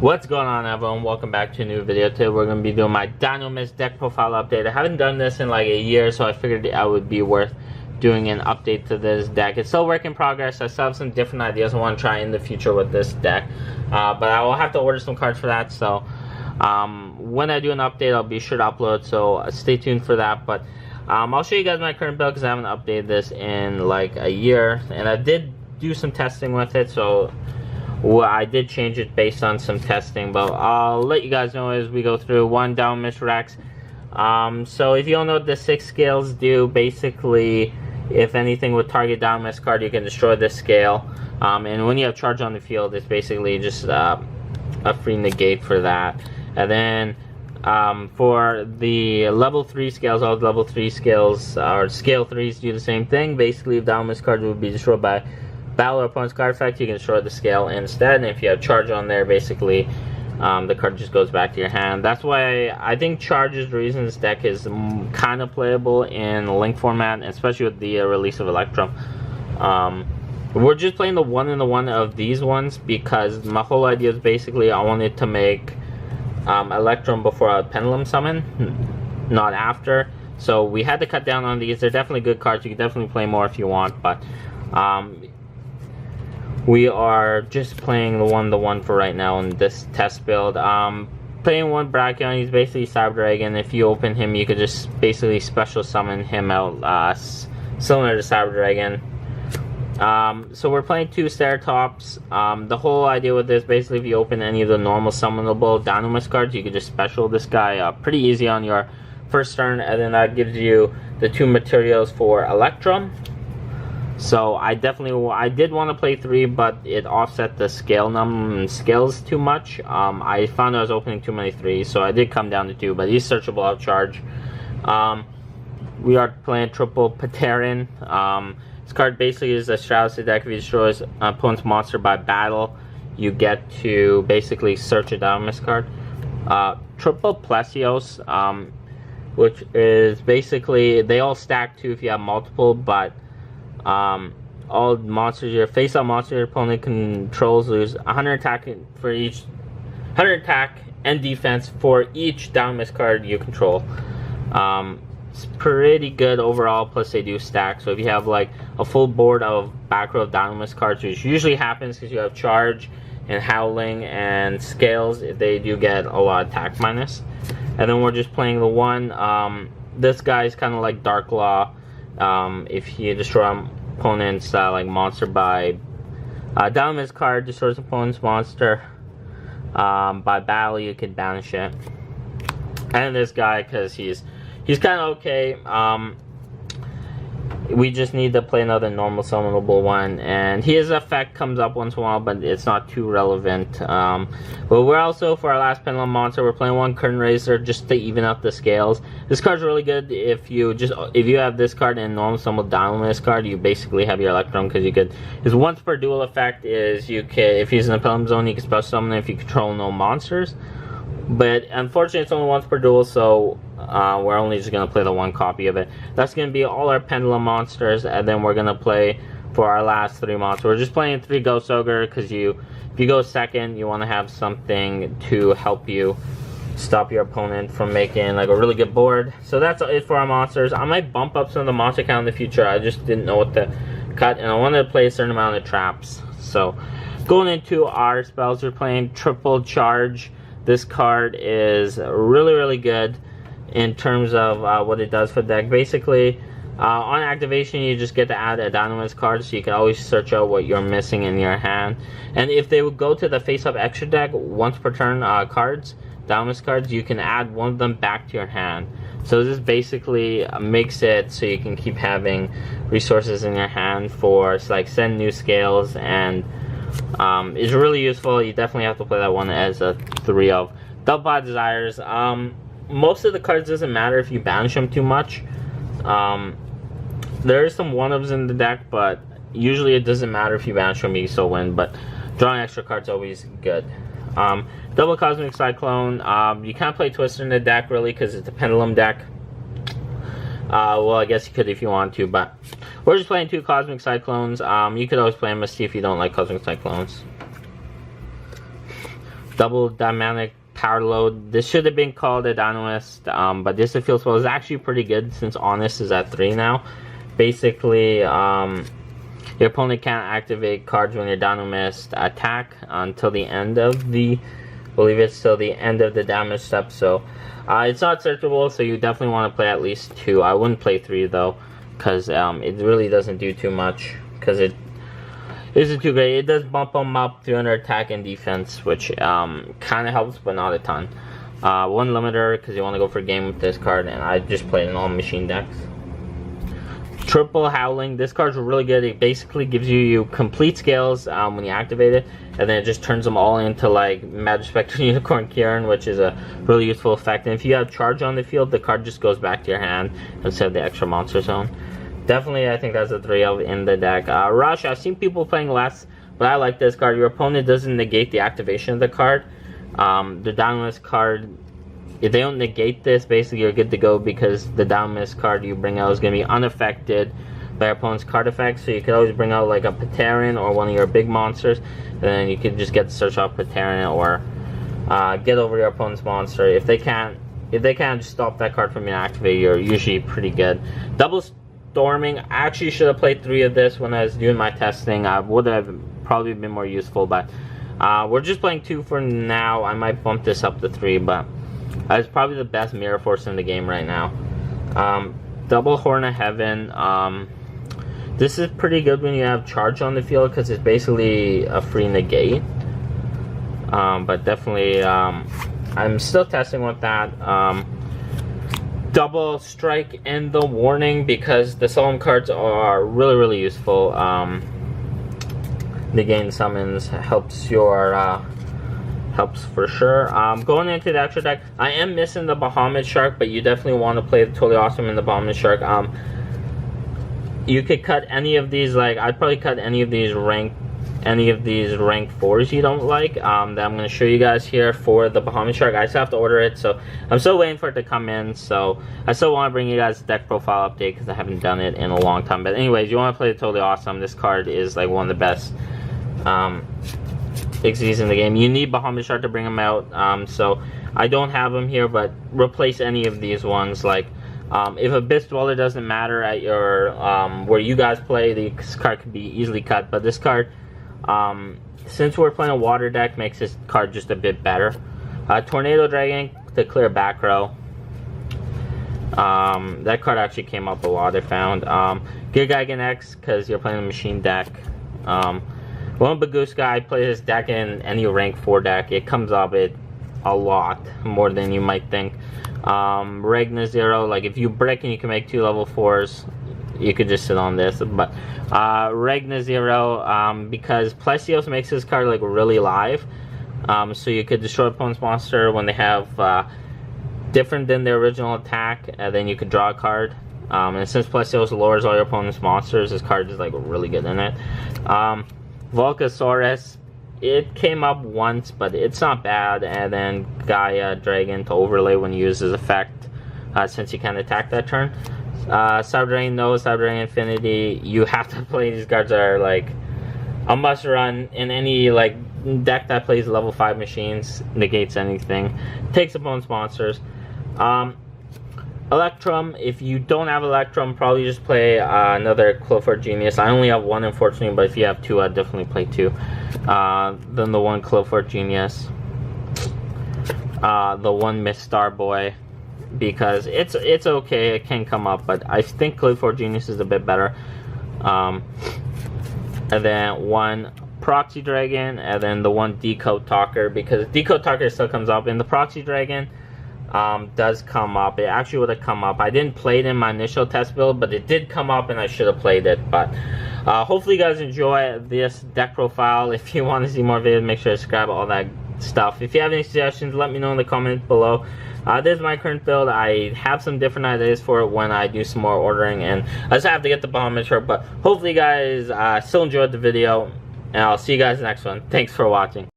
What's going on, everyone? Welcome back to a new video. Today we're going to be doing my Dinomist deck profile update. I haven't done this in like a year, so I figured it would be worth doing an update to this deck. It's still work in progress. I still have some different ideas I want to try in the future with this deck, but I will have to order some cards for that. So when I do an update, I'll be sure to upload, so stay tuned for that. But I'll show you guys my current build because I haven't updated this in like a year, and I did do some testing with it, so well, I did change it based on some testing, but I'll let you guys know as we go through. One, Dinomist Rex. So if you don't know what the 6 scales do, basically, if anything with target Dinomist card, you can destroy this scale. And when you have charge on the field, it's basically just a free negate for that. And then for the level 3 scales, all the level 3 scales, or scale 3s do the same thing. Basically, if Dinomist cards would be destroyed by battle or opponent's card effect, you can destroy the scale instead, and if you have charge on there, basically the card just goes back to your hand. That's why I think charge is the reason this deck is kind of playable in link format, especially with the release of Electrum. We're just playing the 1 and the 1 of these ones because my whole idea is basically I wanted to make Electrum before a Pendulum Summon, not after. So we had to cut down on these. They're definitely good cards. You can definitely play more if you want, but we are just playing the 1 for right now in this test build. Playing one Brachion, he's basically Cyber Dragon. If you open him, you could just basically special summon him out, similar to Cyber Dragon. So we're playing 2 Ceratops. The whole idea with this, basically, if you open any of the normal summonable Dinomist cards, you could just special this guy pretty easy on your first turn, and then that gives you the 2 materials for Electrum. So I did want to play 3, but it offset the scales too much. I found I was opening too many 3s, so I did come down to 2, but he's searchable out charge. We are playing triple Pateran. This card basically is a Strauss deck. If he destroys an opponent's monster by battle, you get to basically search a Dinomist card. Triple Plesios, which is basically, they all stack too if you have multiple, but all monsters, your face-up monster your opponent controls lose 100 attack for each 100 attack and defense for each Dinomist card you control. It's pretty good overall, plus they do stack. So if you have like a full board of back row of Dinomist cards, which usually happens because you have charge and howling and scales, they do get a lot of attack minus. And then we're just playing the 1. This guy's kind of like Dark Law. If you destroy opponent's like monster by Dinomist card, destroys opponent's monster by battle, you can banish it. And this guy, because he's kind of okay. We just need to play another normal summonable one, and his effect comes up once in a while, but it's not too relevant. But we're also, for our last Pendulum monster, we're playing 1 Curtain Raiser just to even up the scales. This card's really good if you have this card and normal summonable Dinomist card, you basically have your Electrum, because you could. His once per duel effect is you can, if he's in a Pendulum zone, you can special summon him if you control no monsters. But unfortunately, it's only once per duel, so we're only just going to play the 1 copy of it. That's going to be all our Pendulum monsters, and then we're going to play for our last 3 monsters. We're just playing 3 Ghost Ogre, because if you go second, you want to have something to help you stop your opponent from making like a really good board. So that's it for our monsters. I might bump up some of the monster count in the future. I just didn't know what to cut, and I wanted to play a certain amount of traps. So going into our spells, we're playing triple charge. This card is really good in terms of what it does for the deck. Basically, on activation, you just get to add a Dinomist card, so you can always search out what you're missing in your hand. And if they would go to the face-up extra deck once per turn cards, Dinomist cards, you can add one of them back to your hand. So this basically makes it so you can keep having resources in your hand for like send new scales, and it's really useful. You definitely have to play that one as a 3 of. Double Pot Desires. Most of the cards doesn't matter if you banish them too much. There is some 1-ofs in the deck, but usually it doesn't matter if you banish them, you still win. But drawing extra cards is always good. Double Cosmic Cyclone. You can't play Twister in the deck really because it's a Pendulum deck. Well, I guess you could if you want to, but we're just playing 2 Cosmic Cyclones. You could always play Misty if you don't like Cosmic Cyclones. double dynamic power load. This should have been called a Dinomist, but this field spell is actually pretty good since Honest is at 3 now. Basically, your opponent can't activate cards when your Dinomist attack until the end of the, I believe it's till the end of the damage step. So it's not searchable, so you definitely want to play at least 2. I wouldn't play 3 though, because it really doesn't do too much, because it isn't too great. It does bump them up 300 attack and defense, which kind of helps, but not a ton. 1 limiter, because you want to go for a game with this card, and I just played in all machine decks. Triple Howling. This card's really good. It basically gives you complete scales when you activate it, and then it just turns them all into like Magic Spectre Unicorn Kieran, which is a really useful effect. And if you have charge on the field, the card just goes back to your hand instead of the extra monster zone. Definitely, I think that's a 3 of in the deck. Rush, I've seen people playing less, but I like this card. Your opponent doesn't negate the activation of the card. The Dinomist card, if they don't negate this, basically you're good to go, because the Dinomist card you bring out is going to be unaffected by your opponent's card effects. So you could always bring out like a Pateran or one of your big monsters, and then you could just get to search off Pateran or get over your opponent's monster. If they can't just stop that card from being activated, you're usually pretty good. Double Storming, I actually should have played 3 of this when I was doing my testing. I would have probably been more useful, but we're just playing 2 for now. I might bump this up to 3, but it's probably the best Mirror Force in the game right now. Double Horn of Heaven. This is pretty good when you have charge on the field, because it's basically a free negate. But definitely, I'm still testing with that. Double Strike and the Warning, because the solemn cards are really useful. Negating summons helps your helps for sure. Going into the extra deck, I am missing the Bahamut Shark, but you definitely want to play the Totally Awesome in the Bahamut Shark. You could cut any of these, like I'd probably cut any of these rank 4s you don't like, that I'm going to show you guys here for the Bahamut Shark. I still have to order it, so I'm still waiting for it to come in. So I still want to bring you guys a deck profile update, because I haven't done it in a long time. But anyways, you want to play the Totally Awesome. This card is like one of the best Xyz in the game. You need Bahamut Shark to bring them out, so I don't have them here, but replace any of these ones. Like if Abyss Dweller doesn't matter at your where you guys play, this card could be easily cut, but this card, since we're playing a water deck, makes this card just a bit better. Tornado Dragon to clear back row. That card actually came up a lot, I found. Gigagon X, because you're playing a machine deck. Lone Baguska, I play this deck in any rank 4 deck. It comes up a lot more than you might think. Regna Zero, like if you brick and you can make 2 level 4s, you could just sit on this. But Regna Zero, because Plesios makes this card like really live, so you could destroy opponent's monster when they have different than their original attack, and then you could draw a card. And since Plesios lowers all your opponent's monsters, this card is like really good in it. Volcasaurus, it came up once, but it's not bad. And then Gaia Dragon to overlay when you use his effect, since you can't attack that turn. Cyber Dragon, no. Cyber Dragon Infinity, you have to play. These cards are like a must run in any like deck that plays level 5 machines, negates anything, takes opponent's monsters. Electrum, if you don't have Electrum, probably just play another Clover Genius. I only have 1, unfortunately, but if you have 2, I'd definitely play 2. Then the 1 Clover Genius, the 1 Miss Starboy, because it's okay, it can come up, but I think Clover Genius is a bit better. And then 1 Proxy Dragon, and then the 1 Decode Talker, because Decode Talker still comes up, and the Proxy Dragon does come up. It actually would have come up. I didn't play it in my initial test build, but it did come up and I should have played it. But hopefully you guys enjoy this deck profile. If you want to see more videos, make sure to subscribe, all that stuff. If you have any suggestions, let me know in the comments below. This is my current build. I have some different ideas for it when I do some more ordering, and I just have to get the Bahamut Shark. But hopefully you guys still enjoyed the video, and I'll see you guys in the next one. Thanks for watching.